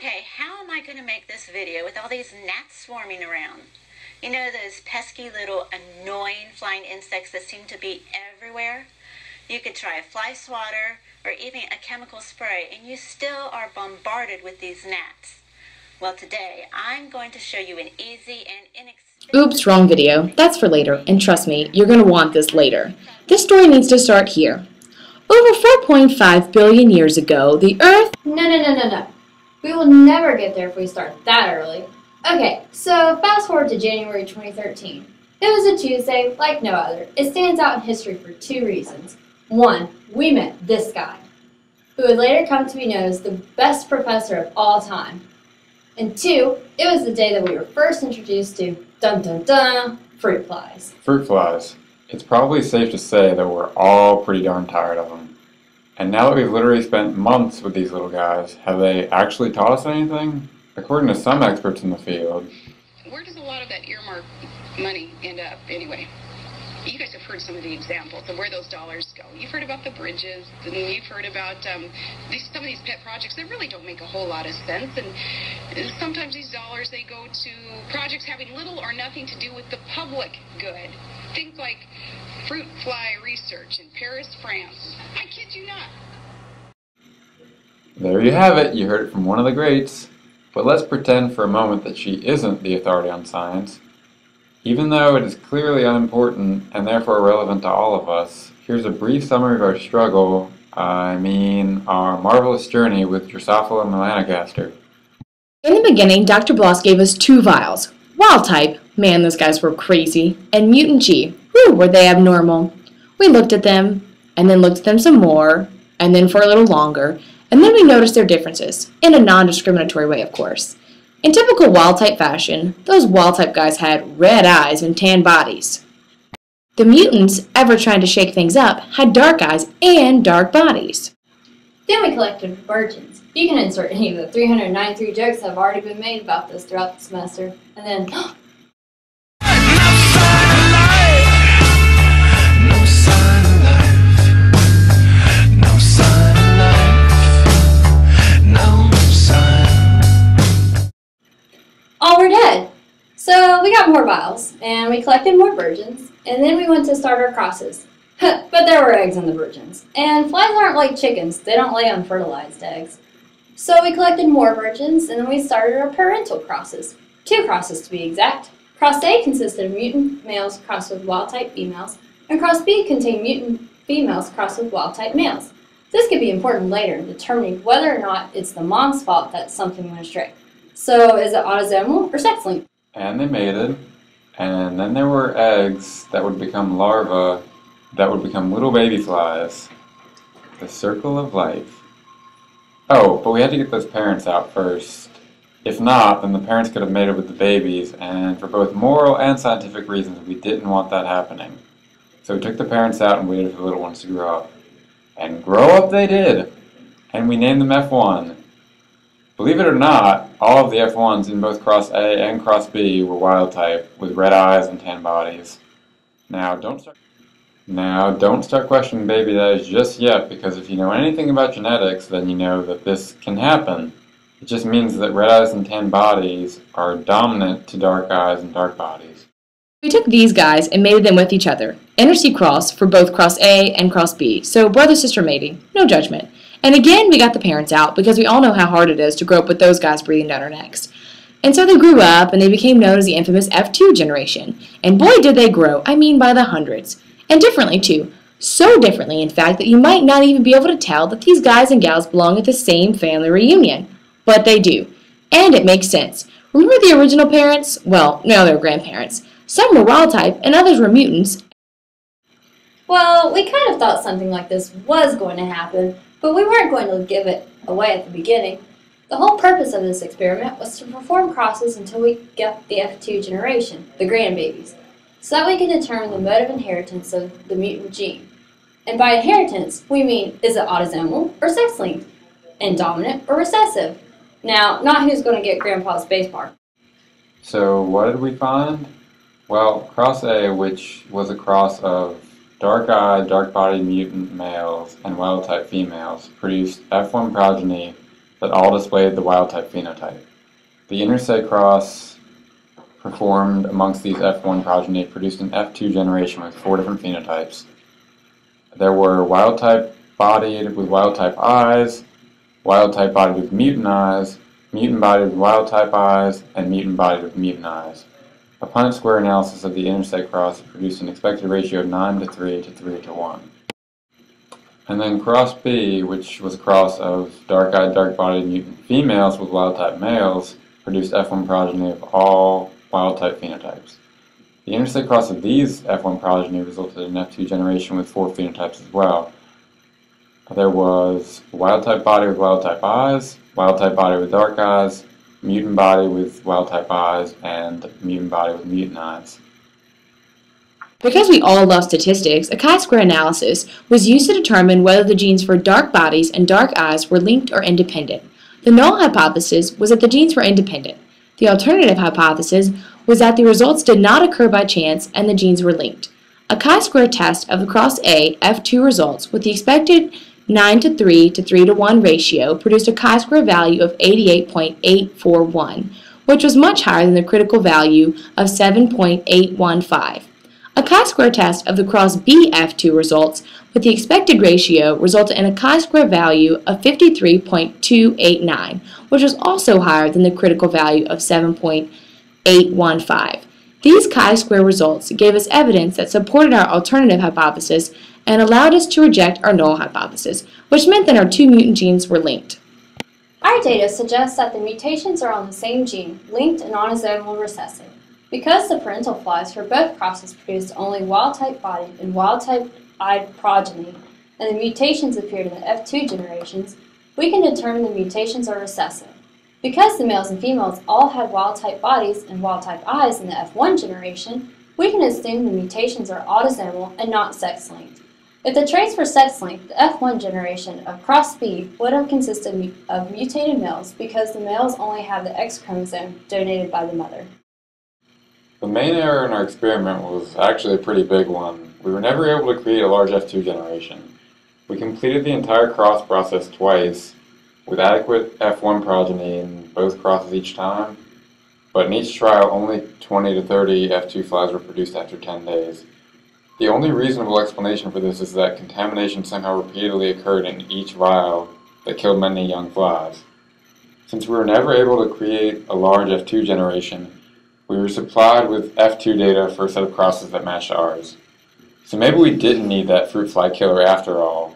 Okay, how am I going to make this video with all these gnats swarming around? You know those pesky little annoying flying insects that seem to be everywhere? You could try a fly swatter or even a chemical spray and you still are bombarded with these gnats. Well, today I'm going to show you an easy and inexpensive... Oops, wrong video. That's for later, and trust me, you're going to want this later. This story needs to start here. Over 4.5 billion years ago, the Earth... No. We will never get there if we start that early. Okay, so fast forward to January 2013. It was a Tuesday like no other. It stands out in history for two reasons. One, we met this guy, who would later come to be known as the best professor of all time. And two, it was the day that we were first introduced to, fruit flies. Fruit flies. It's probably safe to say that we're all pretty darn tired of them. And now that we've literally spent months with these little guys, have they actually taught us anything? According to some experts in the field. Where does a lot of that earmark money end up anyway? You guys have heard some of the examples of where those dollars go. You've heard about the bridges, and you've heard about some of these pet projects that really don't make a whole lot of sense. And sometimes these dollars, they go to projects having little or nothing to do with the public good. Things like fruit fly research in Paris, France. I kid you not. There you have it. You heard it from one of the greats. But let's pretend for a moment that she isn't the authority on science. Even though it is clearly unimportant and therefore irrelevant to all of us, here's a brief summary of our struggle, our marvelous journey with Drosophila melanogaster. In the beginning, Dr. Bloss gave us two vials. Wild type, man, those guys were crazy, and mutant G, whew, were they abnormal. We looked at them, and then looked at them some more, and then for a little longer, and then we noticed their differences, in a non-discriminatory way, of course. In typical wild-type fashion, those wild-type guys had red eyes and tan bodies. The mutants, ever trying to shake things up, had dark eyes and dark bodies. Then we collected virgins. You can insert any of the 393 jokes that have already been made about this throughout the semester. And then, all were dead. So we got more vials, and we collected more virgins, and then we went to start our crosses. But there were eggs in the virgins. And flies aren't like chickens, they don't lay unfertilized eggs. So we collected more virgins, and then we started our parental crosses. 2 crosses to be exact. Cross A consisted of mutant males crossed with wild-type females, and Cross B contained mutant females crossed with wild-type males. This could be important later in determining whether or not it's the mom's fault that something went astray. So is it autosomal or sex-linked? And they mated, and then there were eggs that would become larvae that would become little baby flies. The circle of life. Oh, but we had to get those parents out first. If not, then the parents could have mated with the babies, and for both moral and scientific reasons, we didn't want that happening. So we took the parents out and waited for the little ones to grow up. And grow up they did! And we named them F1. Believe it or not, all of the F1s in both Cross A and Cross B were wild type, with red eyes and tan bodies. Now, don't start questioning baby eyes just yet, because if you know anything about genetics, then you know that this can happen. It just means that red eyes and tan bodies are dominant to dark eyes and dark bodies. We took these guys and mated them with each other. Interc cross for both Cross A and Cross B, so brother-sister mating, no judgment. And again, we got the parents out because we all know how hard it is to grow up with those guys breathing down our necks. And so they grew up and they became known as the infamous F2 generation. And boy did they grow, I mean by the hundreds. And differently too. So differently, in fact, that you might not even be able to tell that these guys and gals belong at the same family reunion. But they do. And it makes sense. Remember the original parents? Well, now they're grandparents. Some were wild type and others were mutants. Well, we kind of thought something like this was going to happen, but we weren't going to give it away at the beginning. The whole purpose of this experiment was to perform crosses until we get the F2 generation, the grandbabies, so that we can determine the mode of inheritance of the mutant gene. And by inheritance, we mean, is it autosomal or sex-linked? And dominant or recessive? Now, not who's going to get grandpa's space bar. So what did we find? Well, Cross A, which was a cross of dark-eyed, dark-bodied mutant males and wild-type females, produced F1 progeny that all displayed the wild-type phenotype. The interstate cross performed amongst these F1 progeny produced an F2 generation with 4 different phenotypes. There were wild-type bodied with wild-type eyes, wild-type bodied with mutant eyes, mutant bodied with wild-type eyes, and mutant bodied with mutant eyes. A Punnett square analysis of the interstate cross produced an expected ratio of 9:3 to 3:1. And then cross B, which was a cross of dark-eyed, dark-bodied mutant females with wild-type males, produced F1 progeny of all wild-type phenotypes. The interstate cross of these F1 progeny resulted in an F2 generation with 4 phenotypes as well. There was wild-type body with wild-type eyes, wild-type body with dark eyes, mutant body with wild-type eyes, and mutant body with mutant eyes. Because we all love statistics, a chi-square analysis was used to determine whether the genes for dark bodies and dark eyes were linked or independent. The null hypothesis was that the genes were independent. The alternative hypothesis was that the results did not occur by chance and the genes were linked. A chi-square test of the cross A F2 results with the expected 9:3 to 3:1 ratio produced a chi-square value of 88.841, which was much higher than the critical value of 7.815. A chi-square test of the cross B F2 results with the expected ratio resulted in a chi-square value of 53.289, which was also higher than the critical value of 7.815. These chi-square results gave us evidence that supported our alternative hypothesis and allowed us to reject our null hypothesis, which meant that our 2 mutant genes were linked. Our data suggests that the mutations are on the same gene, linked and autosomal recessive. Because the parental flies for both crosses produced only wild-type bodied and wild-type eyed progeny, and the mutations appeared in the F2 generations, we can determine the mutations are recessive. Because the males and females all had wild-type bodies and wild-type eyes in the F1 generation, we can assume the mutations are autosomal and not sex-linked. If the traits were sex-linked, the F1 generation of cross B would have consisted of mutated males because the males only have the X chromosome donated by the mother. The main error in our experiment was actually a pretty big one. We were never able to create a large F2 generation. We completed the entire cross process twice, with adequate F1 progeny in both crosses each time, but in each trial only 20 to 30 F2 flies were produced after 10 days. The only reasonable explanation for this is that contamination somehow repeatedly occurred in each vial that killed many young flies. Since we were never able to create a large F2 generation, we were supplied with F2 data for a set of crosses that matched ours. So maybe we didn't need that fruit fly killer after all,